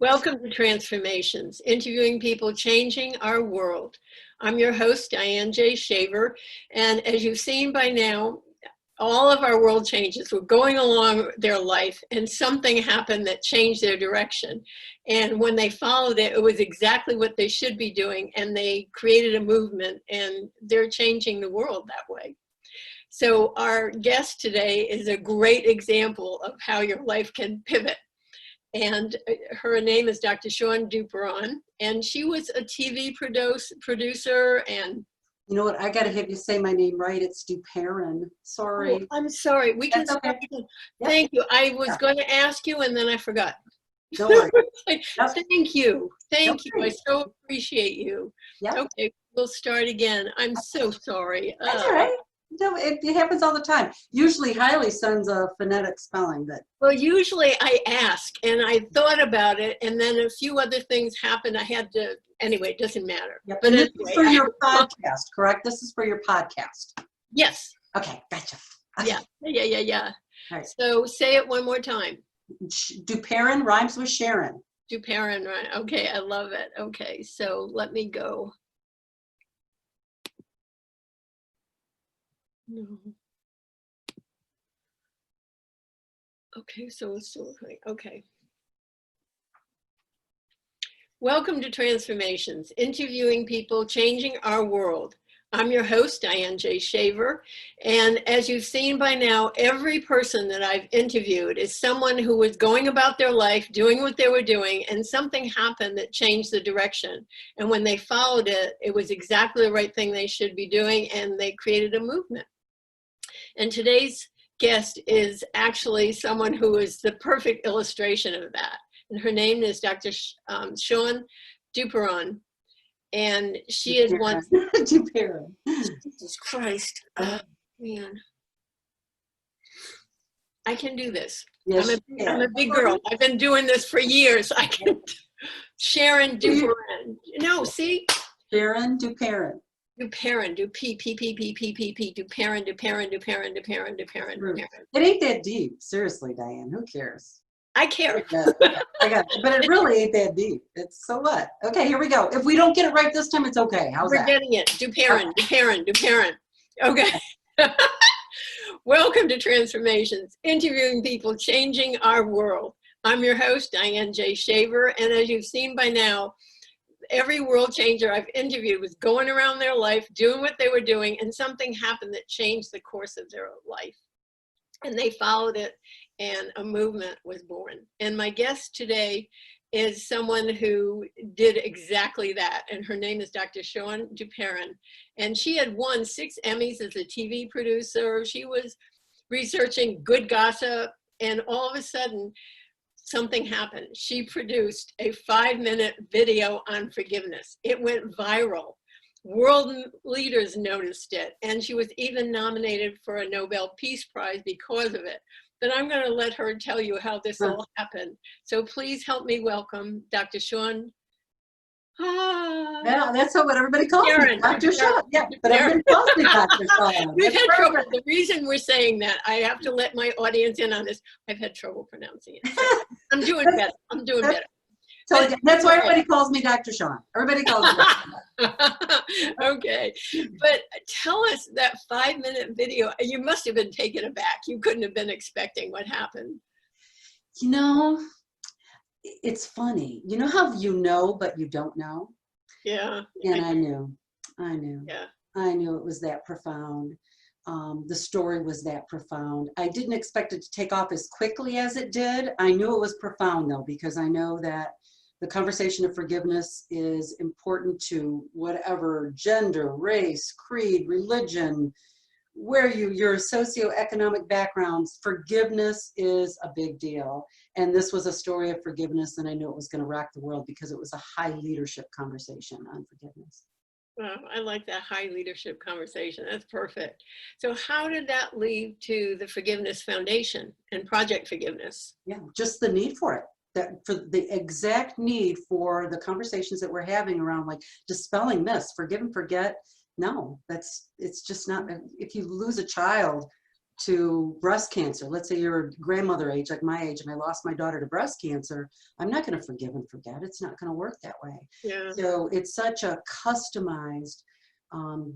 Welcome to Transformations, interviewing people changing our world. I'm your host, Diane J. Shaver, and as you've seen by now, all of our world changes were going along their life and something happened that changed their direction. And when they followed it, it was exactly what they should be doing, and they created a movement, and they're changing the world that way. So our guest today is a great example of how your life can pivot. And her name is Dr.Shawne Duperon, and she was a TV producer and... You know what, I gotta have you say my name right. It's Duperon. Sorry. Oh, I'm sorry. We can start again. Thank you. I was going to ask you and then I forgot. Don't worry. Thank you. Thank you. I so appreciate you. Yep. Okay, we'll start again. I'm so sorry. That's all right. No, it happens all the time. Usually Hailey sends a phonetic spelling, but... Well, usually I ask, and I thought about it, and then a few other things happened. I had to, anyway, it doesn't matter. Yep. But and anyway, this is for your podcast, correct? This is for your podcast. Yes. Okay, gotcha. Okay. Yeah. All right. So say it one more time. Duperon rhymes with Sharon. Duperon, right? Okay, I love it. Okay, so let me go. No. Okay, so it's still okay. Welcome to Transformations, interviewing people changing our world. I'm your host, Diane J. Shaver, and as you've seen by now, every person that I've interviewed is someone who was going about their life, doing what they were doing, and something happened that changed the direction. And when they followed it, it was exactly the right thing they should be doing, and they created a movement. And today's guest is actually someone who is the perfect illustration of that. And her name is Dr.Shawne Duperon. And she had once... Duperon. Jesus Christ. Oh, man. I can do this. Yes, I'm a big girl. I've been doing this for years. I can... Sharon Duperon. No, see? Sharon Duperon. Duperon, Duperon. It ain't that deep, seriously, Diane. Who cares? I care. I got it. But it really ain't that deep. It's so what? Okay, here we go. If we don't get it right this time, it's okay. How's that? We're getting it. Duperon. Okay. Welcome to Transformations, interviewing people changing our world. I'm your host, Diane J. Shaver, and as you've seen by now, every world changer I've interviewed was going around their life, doing what they were doing, and something happened that changed the course of their life. And they followed it, and a movement was born. And my guest today is someone who did exactly that, and her name is Dr.Shawne Duperon. And she had won 6 Emmys as a TV producer. She was researching good gossip, and all of a sudden, something happened. She produced a 5-minute video on forgiveness. It went viral. World leaders noticed it, and she was even nominated for a Nobel Peace Prize because of it. But I'm going to let her tell you how this all happened. So please help me welcome Dr.Shawne. Yeah, that's what everybody calls me, Dr. Shawne. Yeah, but everybody calls me Dr. Shawne. We've had trouble. The reason we're saying that, I have to let my audience in on this. I've had trouble pronouncing it. So I'm doing better. I'm doing better. So that's why everybody calls me Dr. Shawne. Everybody calls me Dr. Shawne. Okay, but tell us that 5-minute video. You must have been taken aback. You couldn't have been expecting what happened. You know, it's funny. You know how you know, but you don't know? Yeah. And I knew. Yeah. I knew it was that profound. The story was that profound. I didn't expect it to take off as quickly as it did. I knew it was profound though, because I know that the conversation of forgiveness is important to whatever gender, race, creed, religion, where your socioeconomic backgrounds. Forgiveness is a big deal. And this was a story of forgiveness, and I knew it was going to rock the world because it was a high leadership conversation on forgiveness. Well, I like that high leadership conversation. That's perfect. So how did that lead to the Forgiveness Foundation and Project Forgiveness? Yeah, just the need for it. That for the exact need for the conversations that we're having around like dispelling myths, forgive and forget. No, it's just not. If you lose a child, to breast cancer. Let's say you're grandmother age, like my age, and I lost my daughter to breast cancer. I'm not going to forgive and forget. It's not going to work that way. Yeah. So it's such a customized,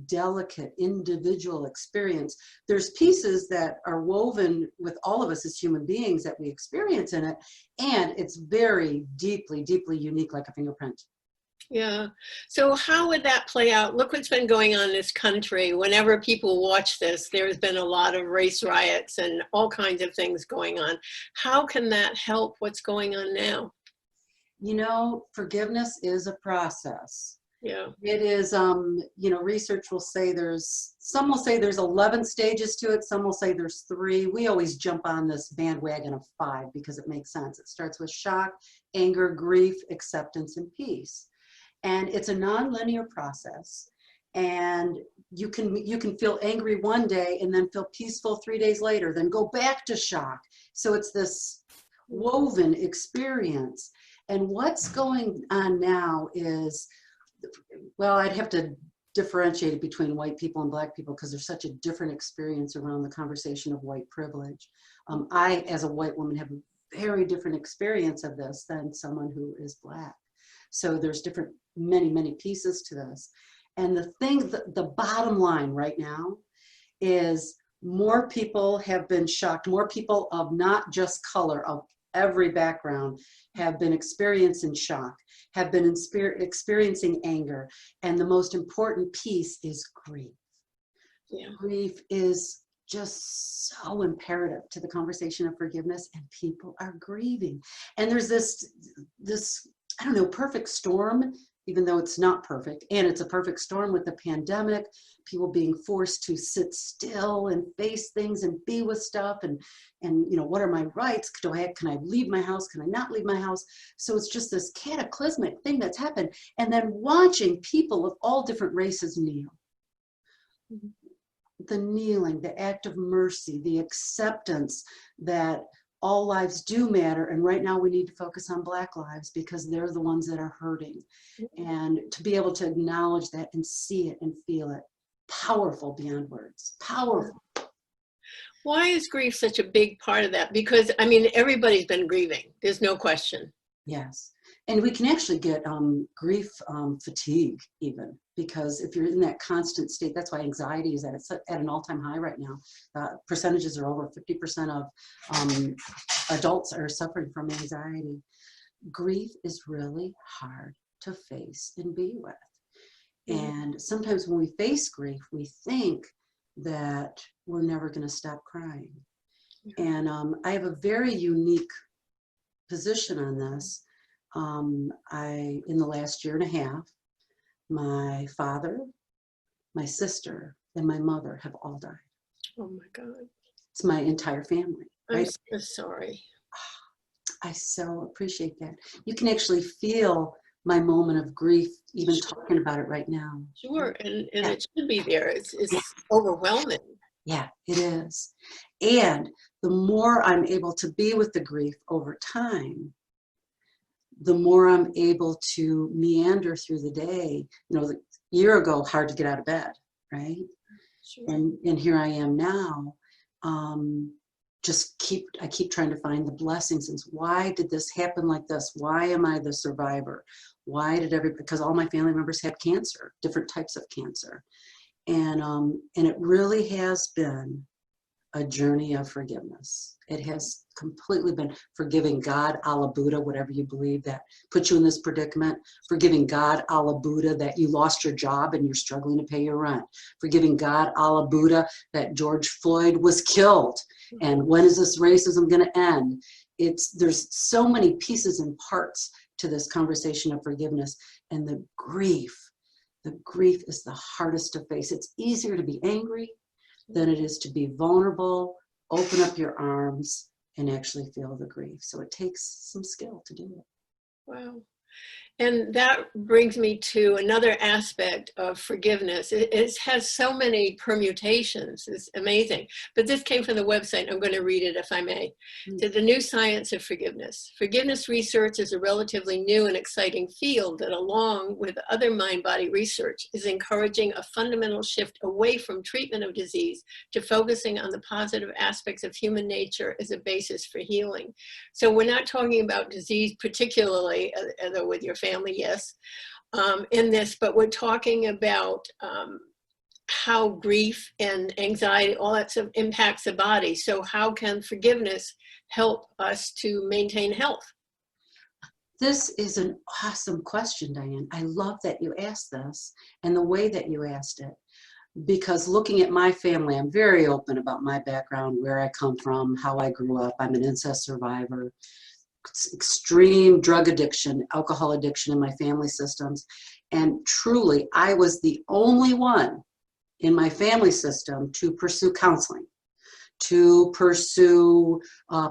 delicate, individual experience. There's pieces that are woven with all of us as human beings that we experience in it, and it's very deeply, deeply unique, like a fingerprint. Yeah. So how would that play out? Look what's been going on in this country. Whenever people watch this, there's been a lot of race riots and all kinds of things going on. How can that help what's going on now? You know, forgiveness is a process. Yeah. It is, you know, research will say some will say there's 11 stages to it. Some will say there's 3. We always jump on this bandwagon of 5 because it makes sense. It starts with shock, anger, grief, acceptance, and peace. And it's a non-linear process. And you can feel angry one day and then feel peaceful 3 days later, then go back to shock. So it's this woven experience. And what's going on now is, well, I'd have to differentiate it between white people and black people because there's such a different experience around the conversation of white privilege. I, as a white woman, have a very different experience of this than someone who is black. So there's many, many pieces to this. And the bottom line right now is more people have been shocked. More people of not just color, of every background, have been experiencing shock, have been experiencing anger. And the most important piece is grief. Yeah. Grief is just so imperative to the conversation of forgiveness, and people are grieving. And there's this I don't know, perfect storm, even though it's not perfect. And it's a perfect storm with the pandemic, people being forced to sit still and face things and be with stuff. And you know, what are my rights? Can I leave my house? Can I not leave my house? So it's just this cataclysmic thing that's happened. And then watching people of all different races kneel. Mm-hmm. The kneeling, the act of mercy, the acceptance that all lives do matter, and right now we need to focus on Black lives because they're the ones that are hurting. And to be able to acknowledge that and see it and feel it, powerful beyond words, powerful. Why is grief such a big part of that? Because, I mean, everybody's been grieving. There's no question. Yes. And we can actually get grief fatigue even, because if you're in that constant state, that's why anxiety is at an all-time high right now. Percentages are over 50% of adults are suffering from anxiety. Grief is really hard to face and be with. And sometimes when we face grief, we think that we're never going to stop crying. And I have a very unique position on this. In the last year and a half, my father, my sister, and my mother have all died. Oh my God. It's my entire family. Right? I'm so sorry. I so appreciate that. You can actually feel my moment of grief even talking about it right now. Sure, and it should be there. It's overwhelming. Yeah, it is. And the more I'm able to be with the grief over time, the more I'm able to meander through the day. You know, a year ago, hard to get out of bed, right? Sure. And here I am now. I keep trying to find the blessings. And why did this happen like this? Why am I the survivor? Because all my family members had cancer, different types of cancer. And it really has been a journey of forgiveness. It has completely been forgiving God, Allah Buddha, whatever you believe that put you in this predicament. Forgiving God, Allah Buddha, that you lost your job and you're struggling to pay your rent. Forgiving God, Allah Buddha, that George Floyd was killed. And when is this racism going to end? There's so many pieces and parts to this conversation of forgiveness. And the grief is the hardest to face. It's easier to be angry than it is to be vulnerable, open up your arms, and actually feel the grief. So it takes some skill to do it. Wow. And that brings me to another aspect of forgiveness. It has so many permutations. It's amazing. But this came from the website. I'm going to read it if I may. To the new science of forgiveness. Forgiveness research is a relatively new and exciting field that, along with other mind-body research, is encouraging a fundamental shift away from treatment of disease to focusing on the positive aspects of human nature as a basis for healing. So we're not talking about disease particularly, although with your family, yes, in this, but we're talking about how grief and anxiety, all that stuff impacts the body. So how can forgiveness help us to maintain health? This is an awesome question, Diane. I love that you asked this and the way that you asked it, because looking at my family, I'm very open about my background, where I come from, how I grew up. I'm an incest survivor. Extreme drug addiction, alcohol addiction in my family systems. And truly, I was the only one in my family system to pursue counseling, to pursue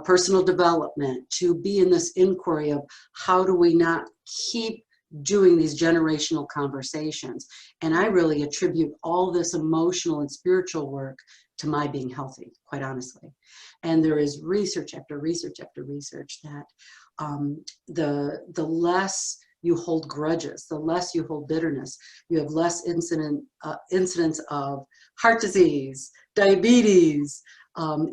personal development, to be in this inquiry of how do we not keep doing these generational conversations. And I really attribute all this emotional and spiritual work to my being healthy, quite honestly. And there is research after research after research that the less you hold grudges, the less you hold bitterness, you have less incidence of heart disease, diabetes,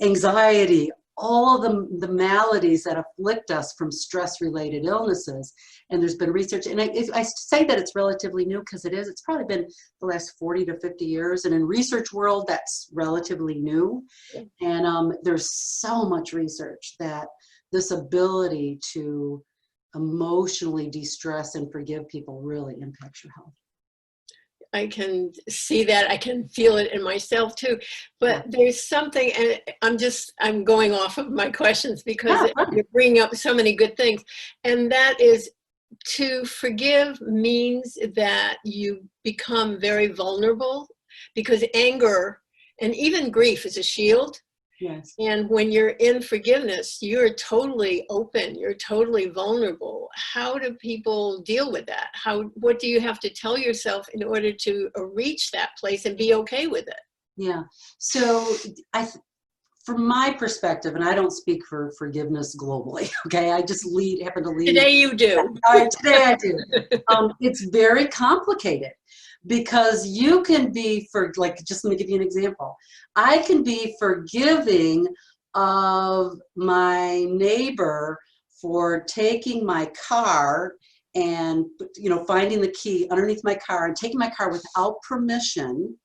anxiety, all of the maladies that afflict us from stress-related illnesses. And there's been research, and I say that it's relatively new because it is. It's probably been the last 40 to 50 years. And in research world, that's relatively new. And there's so much research that this ability to emotionally de-stress and forgive people really impacts your health. I can see that. I can feel it in myself too. But there's something, and I'm going off of my questions because you bring up so many good things. And that is, to forgive means that you become very vulnerable, because anger and even grief is a shield. Yes. And when you're in forgiveness, you're totally open, you're totally vulnerable. How do people deal with that? What do you have to tell yourself in order to reach that place and be okay with it? Yeah. So from my perspective, and I don't speak for forgiveness globally, okay? I just happen to lead. Today you do. All right, today I do. It's very complicated. Because you can be just let me give you an example. I can be forgiving of my neighbor for taking my car and, finding the key underneath my car and taking my car without permission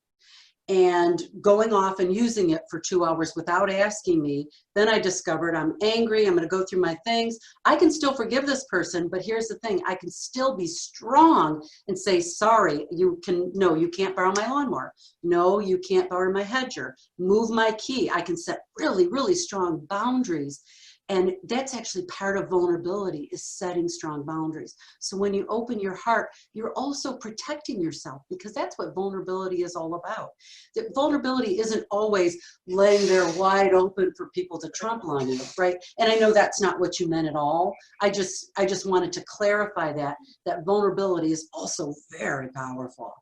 and going off and using it for 2 hours without asking me. Then I discovered I'm angry, I'm going to go through my things. I can still forgive this person, but here's the thing, I can still be strong and say, sorry, you can't borrow my lawnmower. No, you can't borrow my hedger. Move my key. I can set really, really strong boundaries. And that's actually part of vulnerability, is setting strong boundaries. So when you open your heart, you're also protecting yourself, because that's what vulnerability is all about. That vulnerability isn't always laying there wide open for people to trample on you, right? And I know that's not what you meant at all. I just wanted to clarify that vulnerability is also very powerful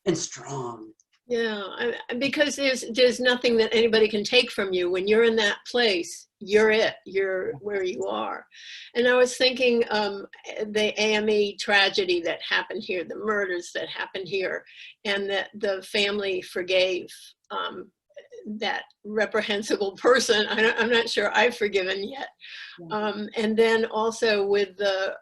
and strong. Yeah, because there's nothing that anybody can take from you. When you're in that place, you're where you are. And I was thinking, the AME tragedy that happened here, the murders that happened here, and that the family forgave that reprehensible person. I'm not sure I've forgiven yet. And then also with the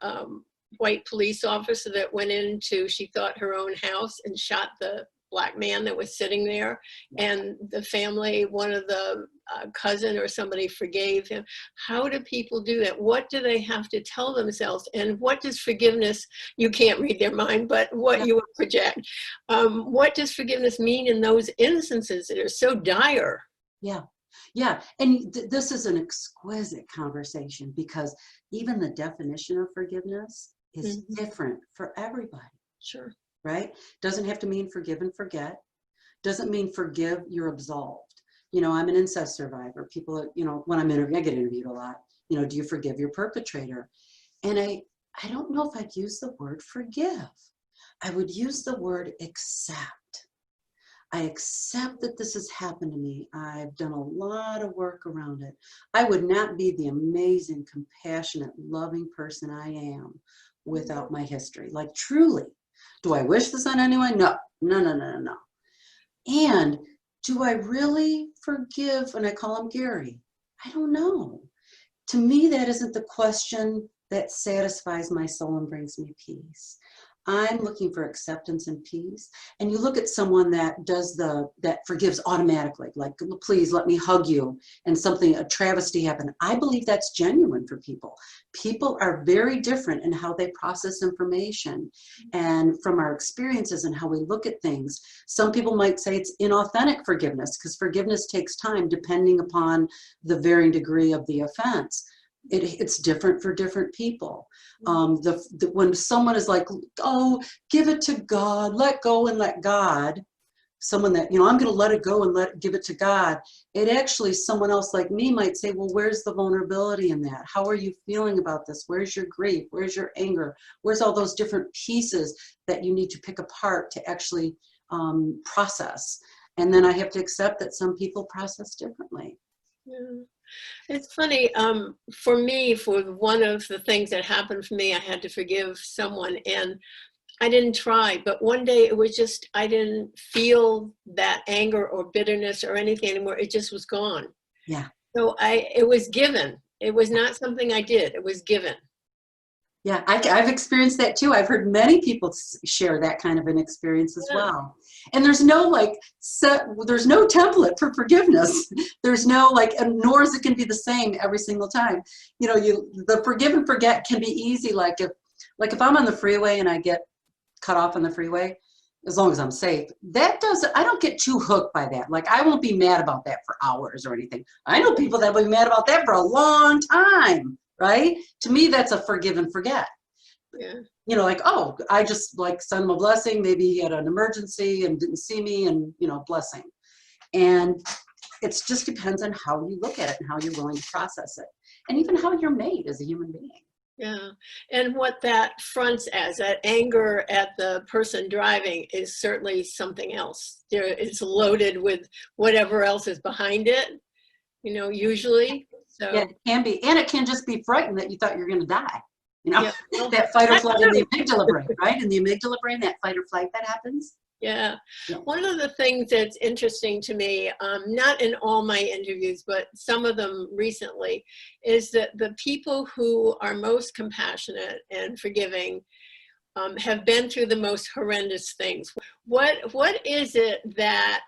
white police officer that went into, she thought, her own house and shot the Black man that was sitting there, and the family, one of the cousin or somebody forgave him. How do people do that? What do they have to tell themselves? And what does forgiveness, you can't read their mind, but what you would project, what does forgiveness mean in those instances that are so dire? Yeah, and this is an exquisite conversation, because even the definition of forgiveness is different for everybody. Sure. Right? Doesn't have to mean forgive and forget. Doesn't mean forgive, you're absolved. I'm an incest survivor. People, when I'm interviewed, I get interviewed a lot. Do you forgive your perpetrator? And I don't know if I'd use the word forgive. I would use the word accept. I accept that this has happened to me. I've done a lot of work around it. I would not be the amazing, compassionate, loving person I am without my history. Like, truly. Do I wish this on anyone? No, no, no, no, no, no. And do I really forgive when I call him Gary? I don't know. To me, that isn't the question that satisfies my soul and brings me peace. I'm looking for acceptance and peace. And you look at someone that does that forgives automatically, like, please let me hug you, and a travesty happened. I believe that's genuine for people. People are very different in how they process information and from our experiences and how we look at things. Some people might say it's inauthentic forgiveness because forgiveness takes time depending upon the varying degree of the offense. It's different for different people. When someone is like, oh, give it to God, let go and let God, someone that, I'm going to let it go and give it to God, it actually, someone else like me might say, well, where's the vulnerability in that? How are you feeling about this? Where's your grief? Where's your anger? Where's all those different pieces that you need to pick apart to actually process? And then I have to accept that some people process differently. Yeah. It's funny, for me, for one of the things that happened for me, I had to forgive someone, and I didn't try, but one day it was just, I didn't feel that anger or bitterness or anything anymore. It just was gone. Yeah. So it was given. It was not something I did. It was given. Yeah, I've experienced that too. I've heard many people share that kind of an experience as well. And there's no there's no template for forgiveness. There's no and nor is it going to be the same every single time. The forgive and forget can be easy. Like if I'm on the freeway and I get cut off on the freeway, as long as I'm safe, I don't get too hooked by that. Like, I won't be mad about that for hours or anything. I know people that will be mad about that for a long time. Right? To me, that's a forgive and forget. Yeah. Oh, I just sent him a blessing. Maybe he had an emergency and didn't see me, and blessing. And it just depends on how you look at it and how you're willing to process it, and even how you're made as a human being. Yeah. And what that fronts as, that anger at the person driving, is certainly something else. It's loaded with whatever else is behind it, usually. So, yeah, it can be, and it can just be frightened that you thought you were going to die. Yeah. That fight or flight in the amygdala brain, right? In the amygdala brain, that fight or flight that happens. Yeah. One of the things that's interesting to me, not in all my interviews, but some of them recently, is that the people who are most compassionate and forgiving have been through the most horrendous things. What is it that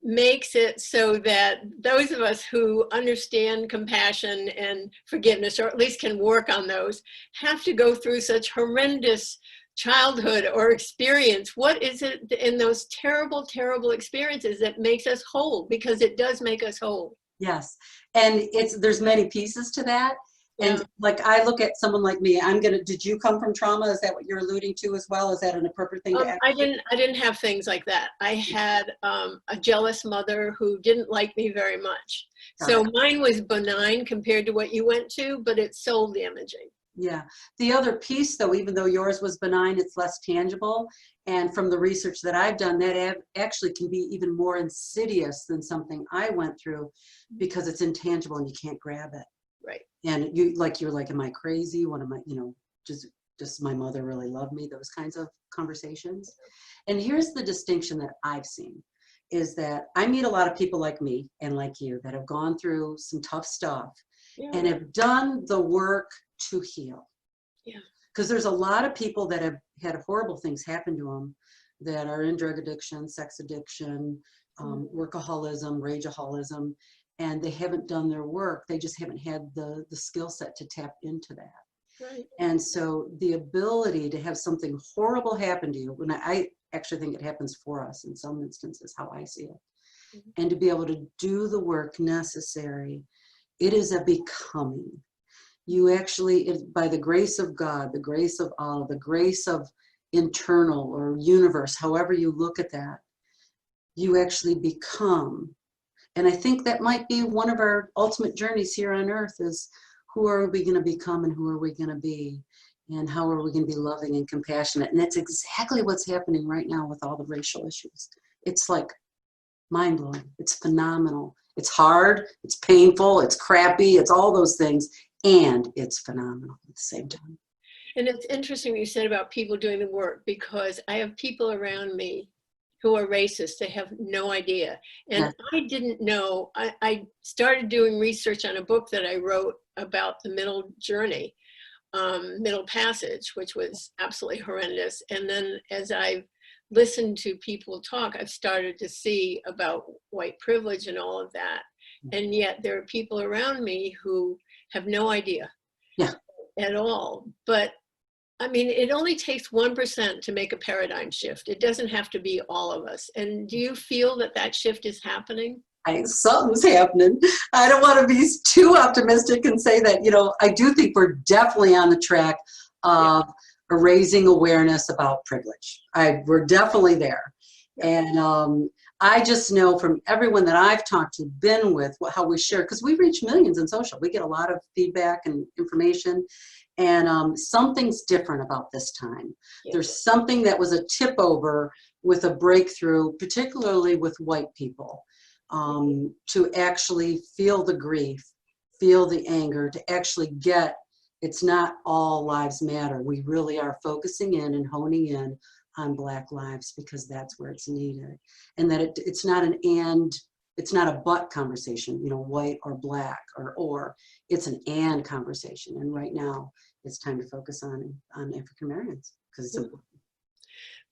makes it so that those of us who understand compassion and forgiveness, or at least can work on those, have to go through such horrendous childhood or experience? What is it in those terrible, terrible experiences that makes us whole? Because it does make us whole. Yes. And there's many pieces to that. And I look at someone like me, did you come from trauma? Is that what you're alluding to as well? Is that an appropriate thing to ask? I didn't have things like that. I had a jealous mother who didn't like me very much. So mine was benign compared to what you went to, but it's soul damaging. Yeah. The other piece, though, even though yours was benign, it's less tangible. And from the research that I've done, that actually can be even more insidious than something I went through, because it's intangible and you can't grab it. Right. And you're like, am I crazy? What am I, does my mother really love me? Those kinds of conversations. And here's the distinction that I've seen, is that I meet a lot of people like me and like you that have gone through some tough stuff and have done the work to heal. Yeah. Because there's a lot of people that have had horrible things happen to them that are in drug addiction, sex addiction, workaholism, rageaholism, and they haven't done their work. They just haven't had the skill set to tap into that. Right. And so the ability to have something horrible happen to you, when I actually think it happens for us in some instances, how I see it, and to be able to do the work necessary, it is a becoming. You actually, by the grace of God, the grace of Allah, the grace of internal or universe, however you look at that, you actually become. And I think that might be one of our ultimate journeys here on earth, is who are we going to become and who are we going to be? And how are we going to be loving and compassionate? And that's exactly what's happening right now with all the racial issues. It's like mind-blowing. It's phenomenal. It's hard, it's painful, it's crappy, it's all those things, and it's phenomenal at the same time. And it's interesting what you said about people doing the work, because I have people around me who are racist. They have no idea. And Yeah. I didn't know. I started doing research on a book that I wrote about the middle journey, middle passage, which was absolutely horrendous. And then as I've listened to people talk, I've started to see about white privilege and all of that. And yet there are people around me who have no idea at all. But I mean, it only takes 1% to make a paradigm shift. It doesn't have to be all of us. And do you feel that that shift is happening? Something's happening. I don't want to be too optimistic and say that, you know, I do think we're definitely on the track of raising awareness about privilege. We're definitely there. And I just know from everyone that I've talked to, been with, how we share, because we reach millions in social. We get a lot of feedback and information. And something's different about this time. There's something that was a tip over with a breakthrough, particularly with white people, to actually feel the grief, feel the anger, to actually get, it's not all lives matter. We really are focusing in and honing in on Black lives because that's where it's needed. And that it's not an and, it's not a but conversation, you know, white or Black or, it's an and conversation. And right now it's time to focus on African Americans because it's important.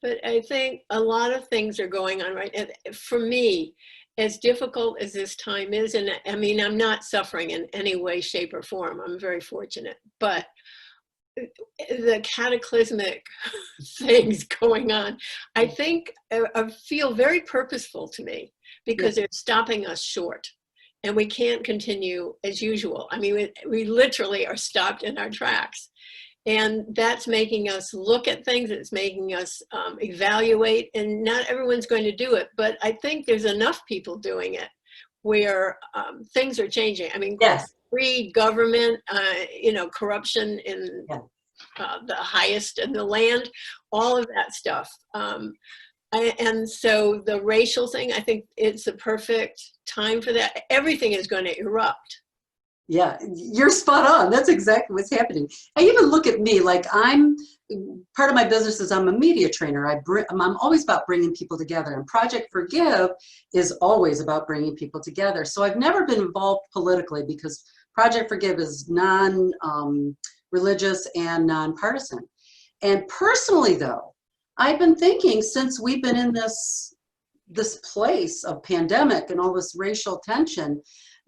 But I think a lot of things are going on right now. For me, as difficult as this time is, and I mean, I'm not suffering in any way, shape, or form. I'm very fortunate. But the cataclysmic things going on, I think, feel very purposeful to me because they're stopping us short. And we can't continue as usual. I mean, we literally are stopped in our tracks. And that's making us look at things. It's making us evaluate. And not everyone's going to do it. But I think there's enough people doing it where things are changing. I mean, greed, government, you know, corruption in the highest in the land, all of that stuff. And so the racial thing, I think it's the perfect time for that. Everything is going to erupt. Yeah, you're spot on. That's exactly what's happening. I even look at me like part of my business is I'm a media trainer. I'm always about bringing people together, and Project Forgive is always about bringing people together. So I've never been involved politically because Project Forgive is non-religious and nonpartisan. And personally, though, I've been thinking since we've been in this place of pandemic and all this racial tension,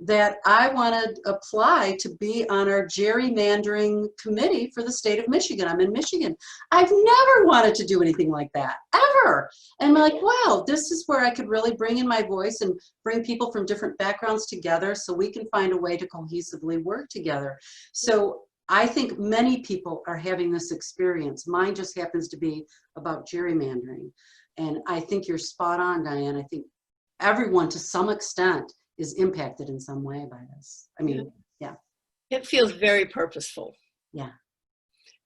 that I want to apply to be on our gerrymandering committee for the state of Michigan. I'm in Michigan. I've never wanted to do anything like that, ever. And I'm like, wow, this is where I could really bring in my voice and bring people from different backgrounds together so we can find a way to cohesively work together. So I think many people are having this experience. Mine just happens to be about gerrymandering. And I think you're spot on, Diane. I think everyone to some extent is impacted in some way by this. I mean, It feels very purposeful. Yeah.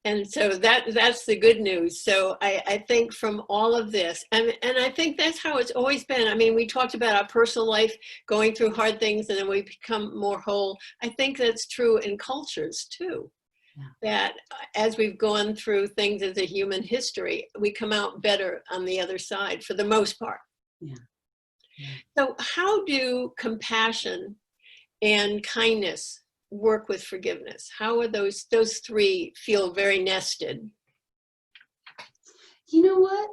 And so that's the good news. So I think from all of this, and I think that's how it's always been. I mean, we talked about our personal life, going through hard things, and then we become more whole. I think that's true in cultures too. That as we've gone through things as a human history, we come out better on the other side for the most part. So how do compassion and kindness work with forgiveness? How are those three feel very nested? You know what?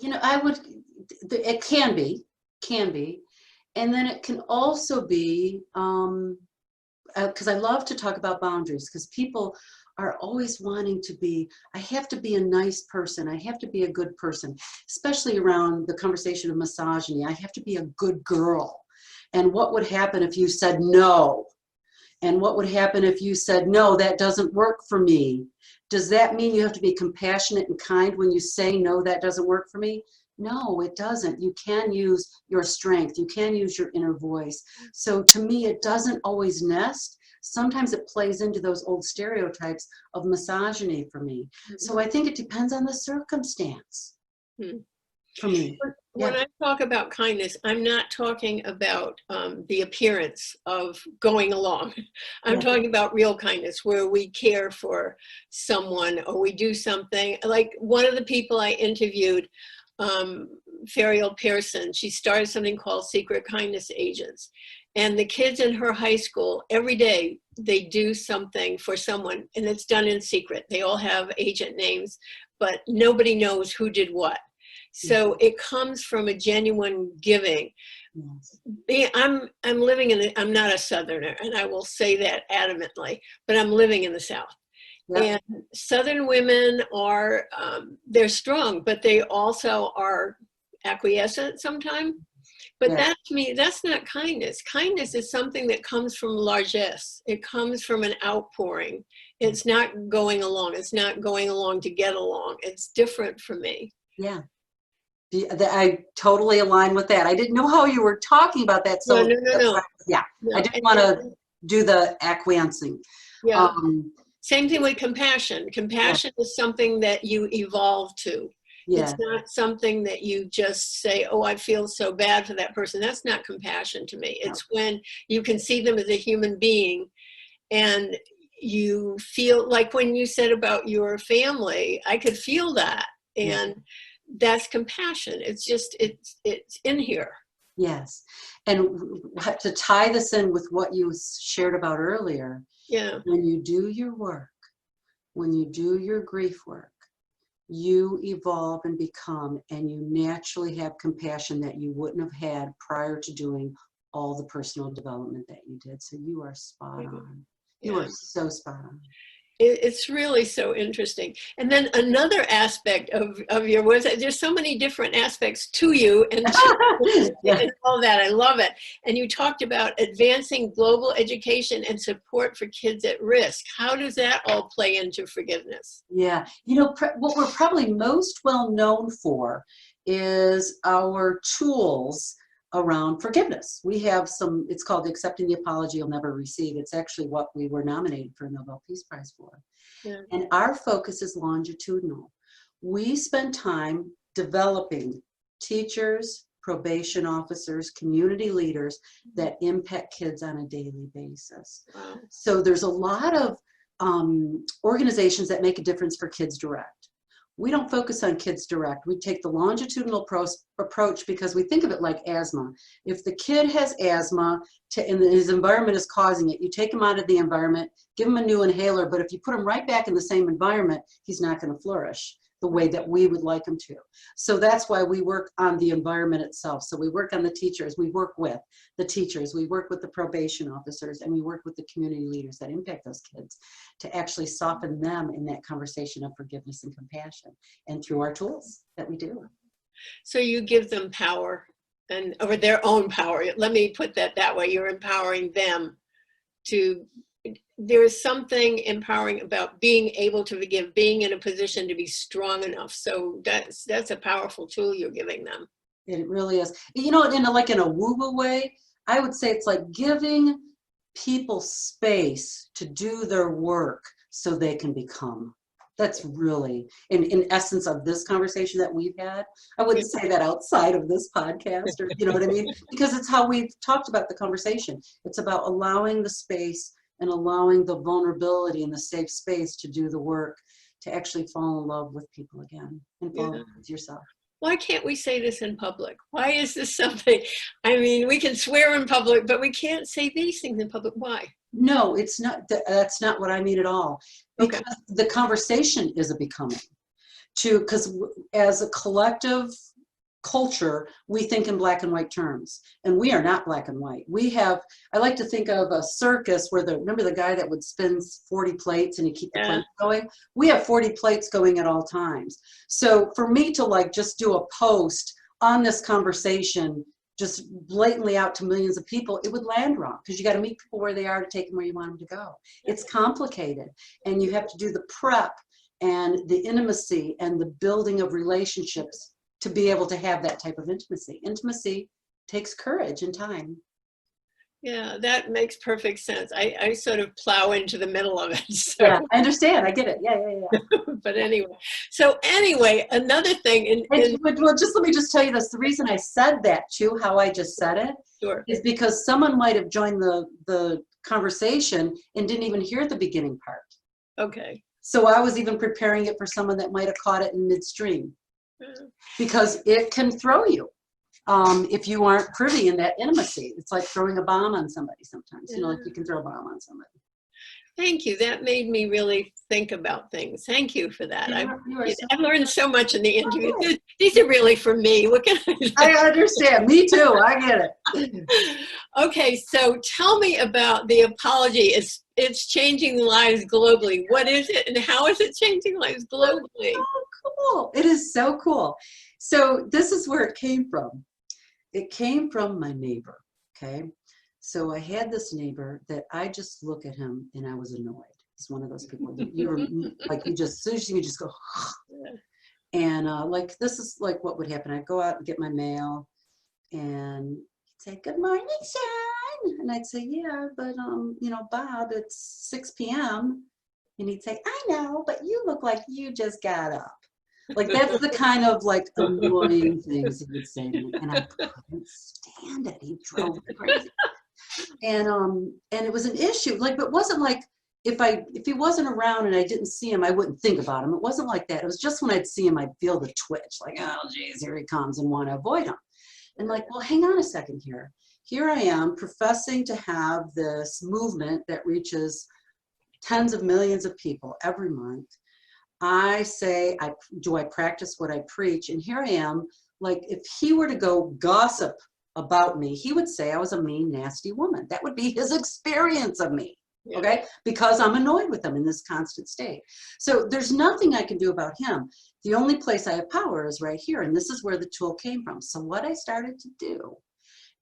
You know, it can be. And then it can also be, because I love to talk about boundaries, because people are always wanting to be, I have to be a nice person. I have to be a good person, especially around the conversation of misogyny. I have to be a good girl. And what would happen if you said no? And what would happen if you said, no, that doesn't work for me? Does that mean you have to be compassionate and kind when you say, no, that doesn't work for me? No, it doesn't. You can use your strength. You can use your inner voice. So to me, it doesn't always nest. sometimes it plays into those old stereotypes of misogyny for me. So I think it depends on the circumstance for me. When I talk about kindness, I'm not talking about the appearance of going along. I'm talking about real kindness, where we care for someone or we do something. Like one of the people I interviewed, Ferial Pearson, she started something called Secret Kindness Agents. And the kids in her high school, every day, they do something for someone, and it's done in secret. They all have agent names, but nobody knows who did what. So it comes from a genuine giving. I'm living in, I'm not a Southerner, and I will say that adamantly, but I'm living in the South. And Southern women are, they're strong, but they also are acquiescent sometimes. But that, to me, that's not kindness. Kindness is something that comes from largesse. It comes from an outpouring. It's not going along. It's not going along to get along. It's different for me. Yeah. I totally align with that. I didn't know how you were talking about that. So no. I didn't want to do the acquiescing. Same thing with compassion. Compassion is something that you evolve to. It's not something that you just say, oh, I feel so bad for that person. That's not compassion to me. It's when you can see them as a human being, and you feel like when you said about your family, I could feel that. And that's compassion. It's just, it's in here. Yes. And to tie this in with what you shared about earlier, when you do your work, when you do your grief work, you evolve and become, and you naturally have compassion that you wouldn't have had prior to doing all the personal development that you did. So you are spot on. You are so spot on. It's really so interesting. And then another aspect of your website, there's so many different aspects to you and, and all that. I love it. And you talked about advancing global education and support for kids at risk. How does that all play into forgiveness? Yeah, you know, what we're probably most well known for is our tools around forgiveness. We have some, it's called Accepting the Apology You'll Never Receive. It's actually what we were nominated for a Nobel Peace Prize for. And our focus is longitudinal. We spend time developing teachers, probation officers, community leaders that impact kids on a daily basis. So there's a lot of organizations that make a difference for Kids Direct. We don't focus on Kids Direct. We take the longitudinal approach because we think of it like asthma. If the kid has asthma and his environment is causing it, you take him out of the environment, give him a new inhaler, but if you put him right back in the same environment, he's not going to flourish the way that we would like him to. So that's why we work on the environment itself. So we work on the teachers, we work with the teachers, we work with the probation officers, and we work with the community leaders that impact those kids to actually soften them in that conversation of forgiveness and compassion, and through our tools that we do. So you give them power and over their own power. Let me put that way. You're empowering them to, there is something empowering about being able to forgive, being in a position to be strong enough. So that's a powerful tool you're giving them. It really is. You know, in a woo-woo way, I would say it's like giving people space to do their work so they can become. That's really, in essence of this conversation that we've had. I wouldn't say that outside of this podcast, or you know what I mean? Because it's how we've talked about the conversation. It's about allowing the space and allowing the vulnerability and the safe space to do the work, to actually fall in love with people again and fall in love with yourself. Why can't we say this in public? Why is this something? I mean, we can swear in public, but we can't say these things in public. Why? No, it's not. That's not what I mean at all. Because the conversation is a becoming. Because as a collective culture, we think in black and white terms, and we are not black and white. We have, I like to think of a circus where remember the guy that would spin 40 plates and he'd keep the plates going? We have 40 plates going at all times. So for me to just do a post on this conversation, just blatantly out to millions of people, it would land wrong, because you got to meet people where they are to take them where you want them to go. It's complicated, and you have to do the prep and the intimacy and the building of relationships to be able to have that type of intimacy. Intimacy takes courage and time. Yeah, that makes perfect sense. I sort of plow into the middle of it. So. Yeah, I understand. I get it. Yeah, yeah, yeah. But anyway, another thing Well, just let me just tell you this. The reason I said that too, how I just said it, sure. is because someone might have joined the conversation and didn't even hear the beginning part. Okay. So I was even preparing it for someone that might have caught it in midstream, because it can throw you if you aren't privy in that intimacy. It's like throwing a bomb on somebody sometimes. You know, like you can throw a bomb on somebody. Thank you. That made me really think about things. Thank you for that. I've learned so much in the interview. These are really for me. What can I say? I understand. Me too. I get it. Okay, so tell me about the apology. It's changing lives globally. What is it, and how is it changing lives globally? Oh, cool. It is so cool. So this is where it came from. It came from my neighbor, okay? So I had this neighbor that I just look at him and I was annoyed. He's one of those people, you were like, you just, as soon as you just go, and like, this is like what would happen. I'd go out and get my mail and he'd say, "Good morning, Shawn." And I'd say, "Yeah, but you know, Bob, it's 6 p.m. And he'd say, "I know, but you look like you just got up." Like, that's the kind of like annoying things he would say to me, and I couldn't stand it. He drove me crazy. And it was an issue. Like, it wasn't like if he wasn't around and I didn't see him, I wouldn't think about him. It wasn't like that. It was just when I'd see him, I'd feel the twitch, like, oh geez, here he comes, and want to avoid him. And like, well, hang on a second here. Here I am professing to have this movement that reaches tens of millions of people every month. I say, do I practice what I preach? And here I am, like, if he were to go gossip about me, he would say I was a mean, nasty woman. That would be his experience of me, okay? Because I'm annoyed with him in this constant state. So there's nothing I can do about him. The only place I have power is right here, and this is where the tool came from. So what I started to do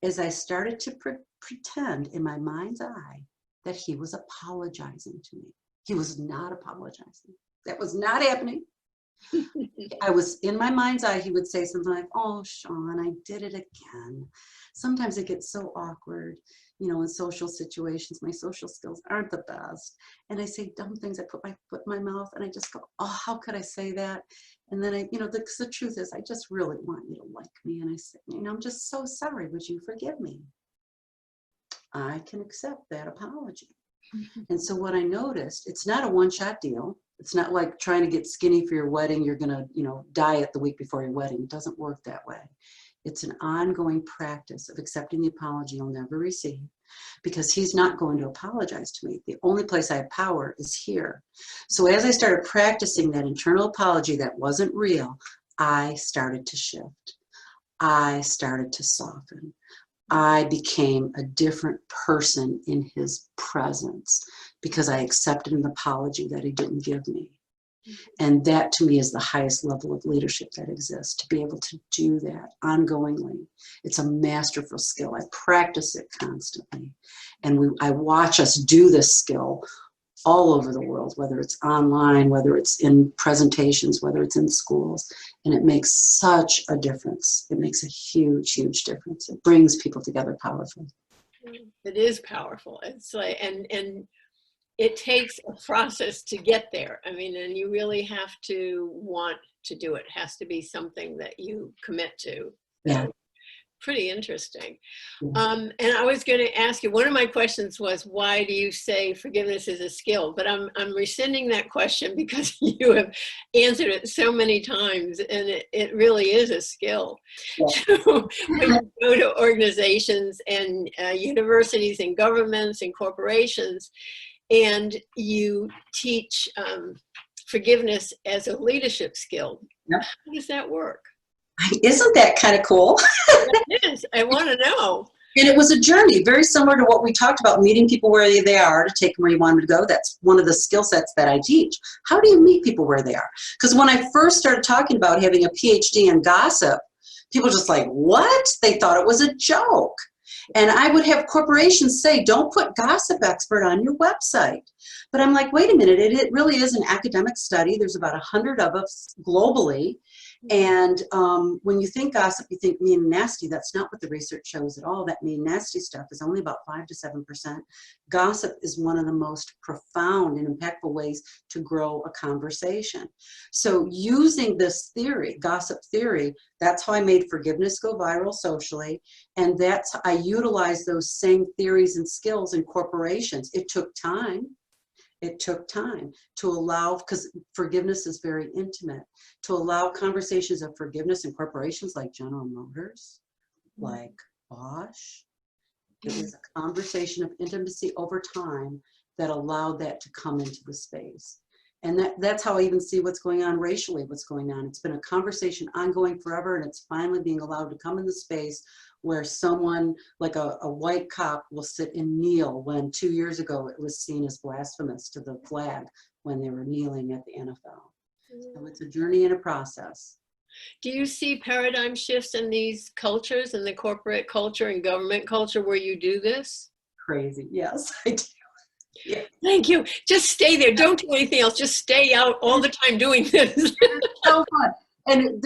is I started to pretend in my mind's eye that he was apologizing to me. He was not apologizing. That was not happening. I was in my mind's eye, he would say something like, "Oh, Shawn, I did it again. Sometimes it gets so awkward, you know, in social situations. My social skills aren't the best." And I say dumb things. I put my foot in my mouth and I just go, "Oh, how could I say that?" And then you know, the truth is, I just really want you to like me. And I say, "You know, I'm just so sorry. Would you forgive me?" I can accept that apology. And so what I noticed, it's not a one-shot deal. It's not like trying to get skinny for your wedding. You're going to, you know, diet the week before your wedding. It doesn't work that way. It's an ongoing practice of accepting the apology you'll never receive, because he's not going to apologize to me. The only place I have power is here. So as I started practicing that internal apology that wasn't real, I started to shift. I started to soften. I became a different person in his presence because I accepted an apology that he didn't give me. And that, to me, is the highest level of leadership that exists, to be able to do that ongoingly. It's a masterful skill. I practice it constantly. And I watch us do this skill all over the world, whether it's online, whether it's in presentations, whether it's in schools, and it makes such a difference. It makes a huge, huge difference. It brings people together powerfully. It is powerful. It's like, and it takes a process to get there. I mean, and you really have to want to do it. It has to be something that you commit to. Yeah. Pretty interesting. And I was going to ask you, one of my questions was, why do you say forgiveness is a skill? But I'm rescinding that question because you have answered it so many times, and it really is a skill. Yeah. So when you go to organizations and universities and governments and corporations, and you teach forgiveness as a leadership skill, yeah. How does that work? Isn't that kind of cool? It is. I want to know. And it was a journey, very similar to what we talked about, meeting people where they are to take them where you want them to go. That's one of the skill sets that I teach. How do you meet people where they are? Because when I first started talking about having a PhD in gossip, people were just like, what? They thought it was a joke. And I would have corporations say, don't put gossip expert on your website. But I'm like, wait a minute, it really is an academic study. There's about 100 of us globally. And when you think gossip, you think mean and nasty. That's not what the research shows at all. That mean nasty stuff is only about 5 to 7%. Gossip is one of the most profound and impactful ways to grow a conversation. So using this theory, gossip theory, that's how I made forgiveness go viral socially. And that's, I utilize those same theories and skills in corporations. It took time. It took time to allow, because forgiveness is very intimate, to allow conversations of forgiveness in corporations like General Motors, like Bosch. It was a conversation of intimacy over time that allowed that to come into the space. And that's how I even see what's going on racially, what's going on. It's been a conversation ongoing forever, and it's finally being allowed to come in the space where someone like a white cop will sit and kneel when 2 years ago it was seen as blasphemous to the flag when they were kneeling at the NFL. So it's a journey and a process. Do you see paradigm shifts in these cultures, in the corporate culture and government culture where you do this? Crazy, yes, I do. Yeah. Thank you. Just stay there. Don't do anything else. Just stay out all the time doing this. It's so fun. And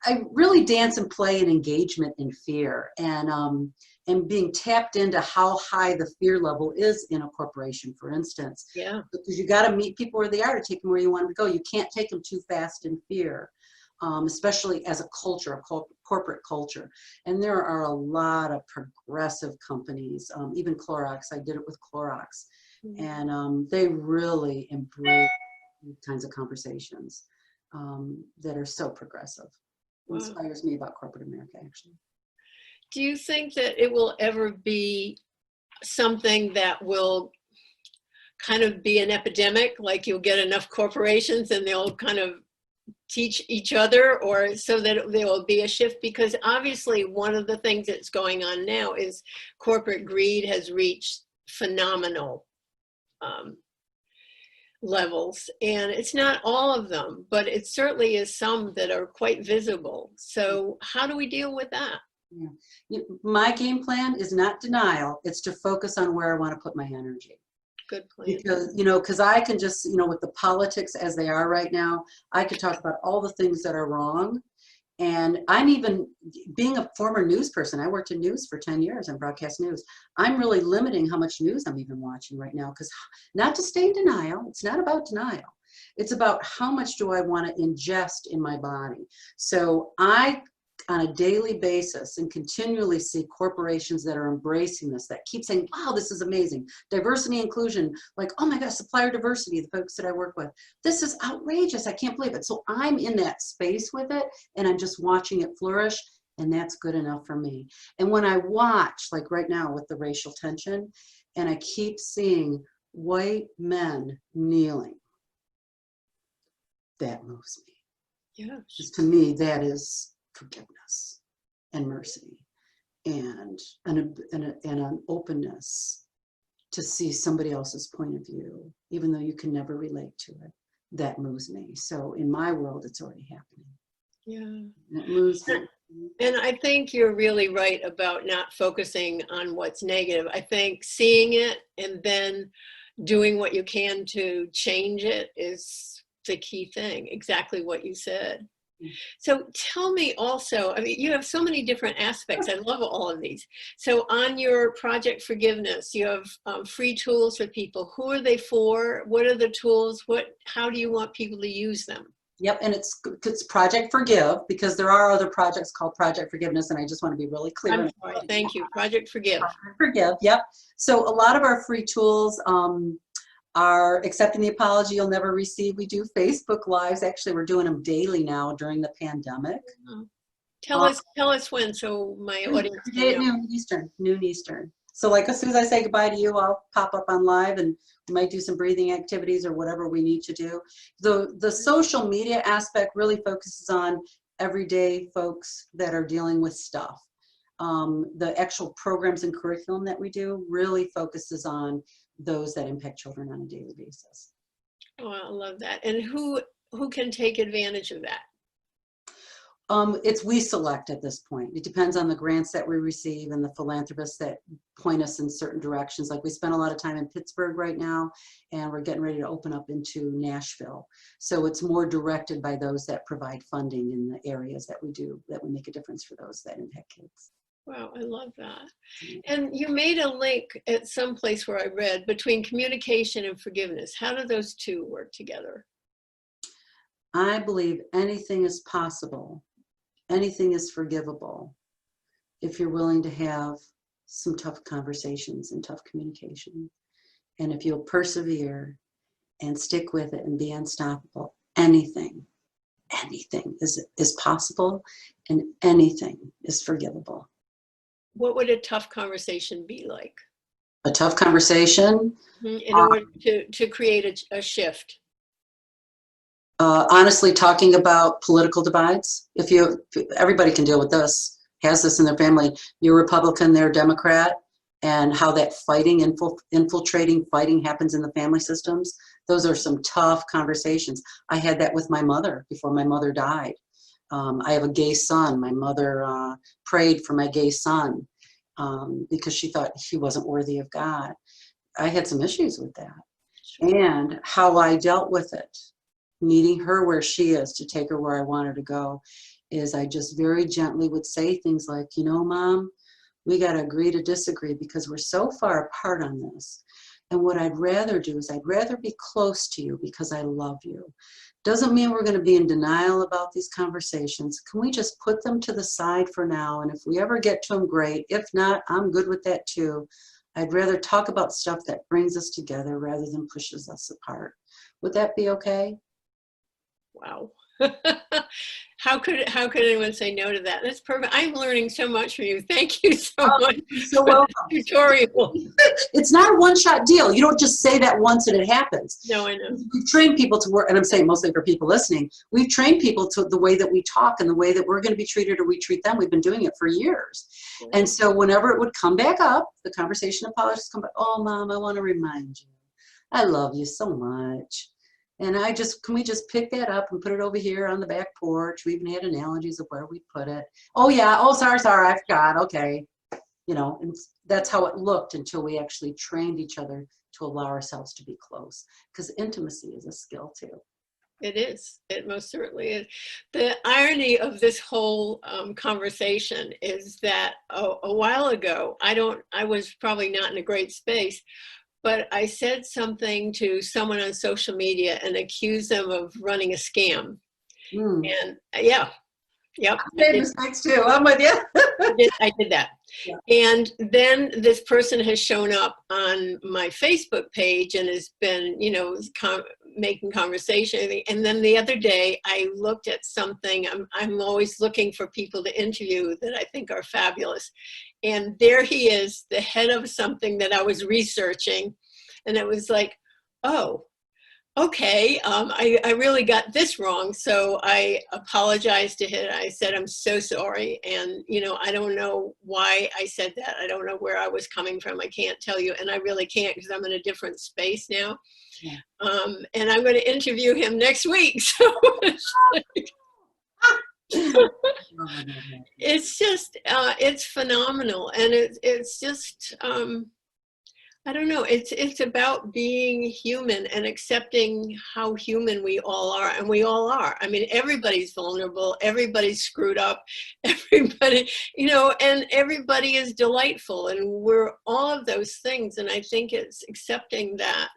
I really dance and play in engagement in fear, and being tapped into how high the fear level is in a corporation, for instance. Yeah. Because you got to meet people where they are to take them where you want them to go. You can't take them too fast in fear, especially as a culture, a corporate culture. And there are a lot of progressive companies, even Clorox. I did it with Clorox, and they really embrace these kinds of conversations. That are so progressive. Wow. Inspires me about corporate America, actually. Do you think that it will ever be something that will kind of be an epidemic, like you'll get enough corporations and they'll kind of teach each other, or so that there will be a shift? Because obviously one of the things that's going on now is corporate greed has reached phenomenal levels, and it's not all of them, but it certainly is some that are quite visible. So how do we deal with that? Yeah. My game plan is not denial. It's to focus on where I want to put my energy. Good plan. Because I can just, with the politics as they are right now, I could talk about all the things that are wrong. And I'm even, being a former news person, I worked in news for 10 years in broadcast news. I'm really limiting how much news I'm even watching right now, because not to stay in denial, it's not about denial. It's about how much do I want to ingest in my body. So I, on a daily basis, and continually see corporations that are embracing this, that keep saying, wow, this is amazing. Diversity, inclusion, like, oh my gosh, supplier diversity, the folks that I work with. This is outrageous, I can't believe it. So I'm in that space with it, and I'm just watching it flourish, and that's good enough for me. And when I watch, like right now with the racial tension, and I keep seeing white men kneeling, that moves me. Yeah. Because to me, that is forgiveness and mercy and an openness to see somebody else's point of view, even though you can never relate to it. That moves me. So in my world, it's already happening. Yeah. And it moves me. And I think you're really right about not focusing on what's negative. I think seeing it and then doing what you can to change it is the key thing. Exactly what you said. So tell me also, I mean, you have so many different aspects. I love all of these. So on your Project Forgiveness, you have free tools for people. Who are they for? What are the tools? How do you want people to use them? Yep, and it's Project Forgive, because there are other projects called Project Forgiveness, and I just want to be really clear. I'm sorry, thank you. Project Forgive. Project Forgive, yep. So a lot of our free tools are Accepting the Apology You'll Never Receive. We do Facebook Lives. Actually, we're doing them daily now during the pandemic. Tell us when, so my audience can know. Noon Eastern. So like as soon as I say goodbye to you, I'll pop up on live, and we might do some breathing activities or whatever we need to do. The social media aspect really focuses on everyday folks that are dealing with stuff. The actual programs and curriculum that we do really focuses on those that impact children on a daily basis. Oh, I love that. And who can take advantage of that? We select at this point. It depends on the grants that we receive and the philanthropists that point us in certain directions. Like we spend a lot of time in Pittsburgh right now, and we're getting ready to open up into Nashville. So it's more directed by those that provide funding in the areas that we make a difference for those that impact kids. Wow, I love that. And you made a link at some place where I read between communication and forgiveness. How do those two work together? I believe anything is possible. Anything is forgivable if you're willing to have some tough conversations and tough communication. And if you'll persevere and stick with it and be unstoppable, anything is possible, and anything is forgivable. What would a tough conversation be like? A tough conversation? In order to create a shift? Honestly, talking about political divides. Everybody can deal with this, has this in their family. You're Republican, they're Democrat, and how that infiltrating fighting happens in the family systems. Those are some tough conversations. I had that with my mother before my mother died. I have a gay son. My mother prayed for my gay son because she thought he wasn't worthy of God. I had some issues with that. And how I dealt with it, meeting her where she is to take her where I want her to go, is I just very gently would say things like, Mom, we got to agree to disagree because we're so far apart on this. And what I'd rather do is I'd rather be close to you because I love you. Doesn't mean we're going to be in denial about these conversations. Can we just put them to the side for now? And if we ever get to them, great. If not, I'm good with that too. I'd rather talk about stuff that brings us together rather than pushes us apart. Would that be okay? Wow. How could anyone say no to that? That's perfect. I'm learning so much from you. Thank you so much. So welcome. Tutorial. It's not a one-shot deal. You don't just say that once and it happens. No, I know. We've trained people to work, and I'm saying mostly for people listening, we've trained people to the way that we talk and the way that we're going to be treated or we treat them. We've been doing it for years. And so whenever it would come back up, the conversation of politics come back, oh, Mom, I want to remind you, I love you so much. And can we just pick that up and put it over here on the back porch? We even had analogies of where we put it. Oh yeah, oh sorry, I forgot, okay. And that's how it looked until we actually trained each other to allow ourselves to be close. Because intimacy is a skill too. It is. It most certainly is. The irony of this whole conversation is that a while ago, I was probably not in a great space, but I said something to someone on social media and accused them of running a scam. And yeah, yep. I made mistakes too. I'm with you. I did that. Yeah. And then this person has shown up on my Facebook page and has been, making conversation. And then the other day I looked at something. I'm always looking for people to interview that I think are fabulous. And there he is, the head of something that I was researching. And it was like, oh, okay, I really got this wrong. So I apologized to him. I said, I'm so sorry. And, I don't know why I said that. I don't know where I was coming from. I can't tell you. And I really can't because I'm in a different space now. Yeah. And I'm going to interview him next week. So it's just, it's phenomenal. And it's just, I don't know, it's about being human and accepting how human we all are, and we all are. I mean, everybody's vulnerable, everybody's screwed up, everybody, and everybody is delightful, and we're all of those things, and I think it's accepting that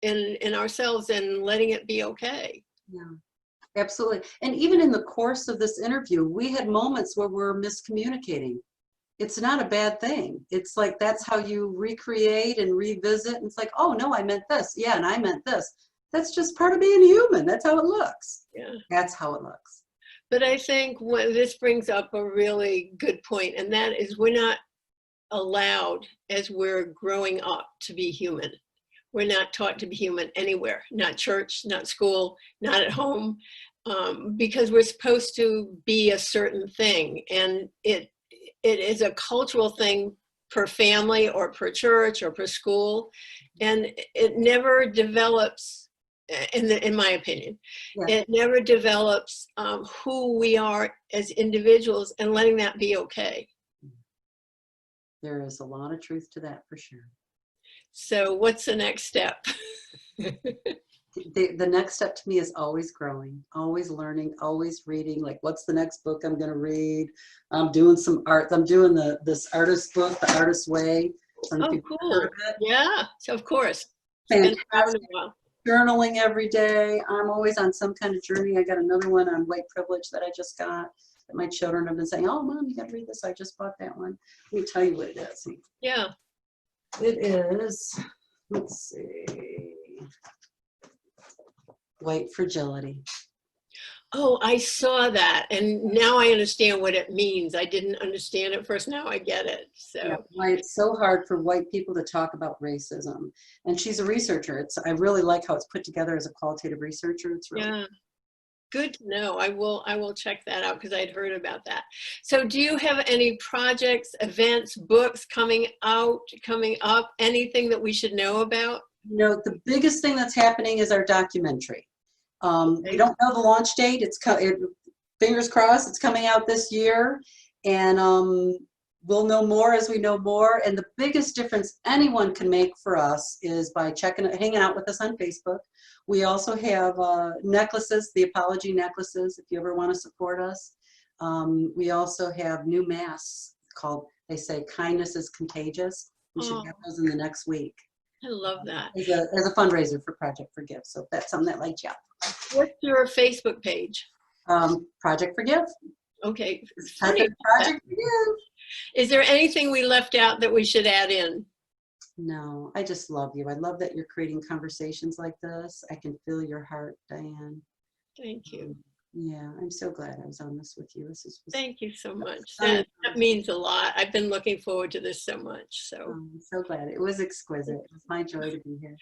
in ourselves and letting it be okay. Yeah, absolutely. And even in the course of this interview, we had moments where we're miscommunicating. It's not a bad thing. It's like, that's how you recreate and revisit. And it's like, oh no, I meant this. Yeah, and I meant this. That's just part of being human. That's how it looks. Yeah. That's how it looks. But I think this brings up a really good point, and that is we're not allowed, as we're growing up, to be human. We're not taught to be human anywhere, not church, not school, not at home, because we're supposed to be a certain thing. And it is a cultural thing per family or per church or per school, and it never develops in my opinion. Yeah. It never develops who we are as individuals and letting that be okay. There is a lot of truth to that for sure. So what's the next step? The next step to me is always growing, always learning, always reading. Like, what's the next book I'm going to read? I'm doing some art. I'm doing this artist book, The Artist's Way. Oh, cool. Yeah, so of course. Fantastic. Journaling every day. I'm always on some kind of journey. I got another one on white privilege that I just got that my children have been saying, oh, Mom, you got to read this. I just bought that one. Let me tell you what it is. Yeah. It is, let's see, white fragility. Oh, I saw that, and now I understand what it means. I didn't understand it first. Now I get it. So yeah, why it's so hard for white people to talk about racism. And she's a researcher. I really like how it's put together as a qualitative researcher. It's really yeah, good to know. I will check that out because I'd heard about that. So do you have any projects, events, books coming up, anything that we should know about? You know, the biggest thing that's happening is our documentary. We don't know the launch date. Fingers crossed, it's coming out this year, and we'll know more as we know more. And the biggest difference anyone can make for us is by hanging out with us on Facebook. We also have necklaces, the apology necklaces, if you ever want to support us. We also have new masks called, they say, kindness is contagious. We should have those in the next week. I love that. As a fundraiser for Project Forgive. So if that's something that lights you up. What's your Facebook page? Project Forgive. Okay. Project Forgive. Is there anything we left out that we should add in? No, I just love you. I love that you're creating conversations like this. I can feel your heart, Diane. Thank you. Yeah, I'm so glad I was on this with you. Thank you so much. That means a lot. I've been looking forward to this so much. So I'm so glad. It was exquisite. It was my joy to be here.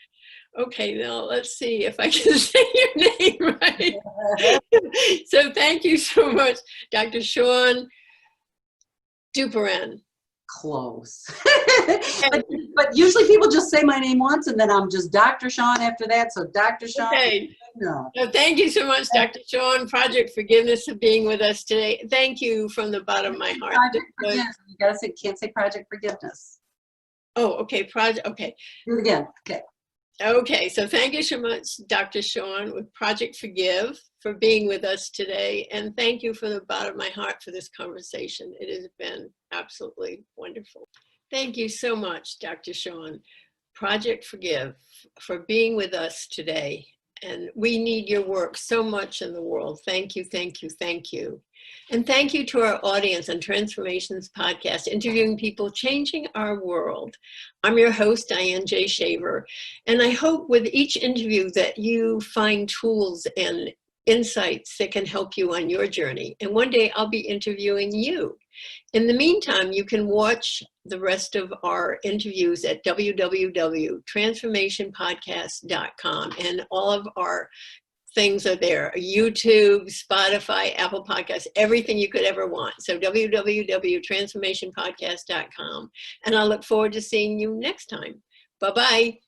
Okay, now let's see if I can say your name right. So thank you so much, Dr. Shawne Duperon. Close. but usually people just say my name once and then I'm just Dr. Shawne after that. So Dr. Shawne. Okay. No. So thank you so much, Dr. Shawne, Project Forgiveness, for being with us today. Thank you from the bottom of my heart. Project Forgiveness. You gotta say, can't say Project Forgiveness. Oh, okay. Okay. Do it again. Okay. Okay, so thank you so much, Dr. Shawne with Project Forgive, for being with us today. And thank you from the bottom of my heart for this conversation. It has been absolutely wonderful. Thank you so much, Dr. Shawne, Project Forgive, for being with us today. And we need your work so much in the world. Thank you, thank you, thank you. And thank you to our audience on Transformations Podcast, interviewing people, changing our world. I'm your host, Diane J. Shaver, and I hope with each interview that you find tools and insights that can help you on your journey. And one day I'll be interviewing you. In the meantime, you can watch the rest of our interviews at www.transformationpodcast.com, and all of our things are there: YouTube, Spotify, Apple Podcasts, everything you could ever want. So www.transformationpodcast.com. And I look forward to seeing you next time. Bye-bye.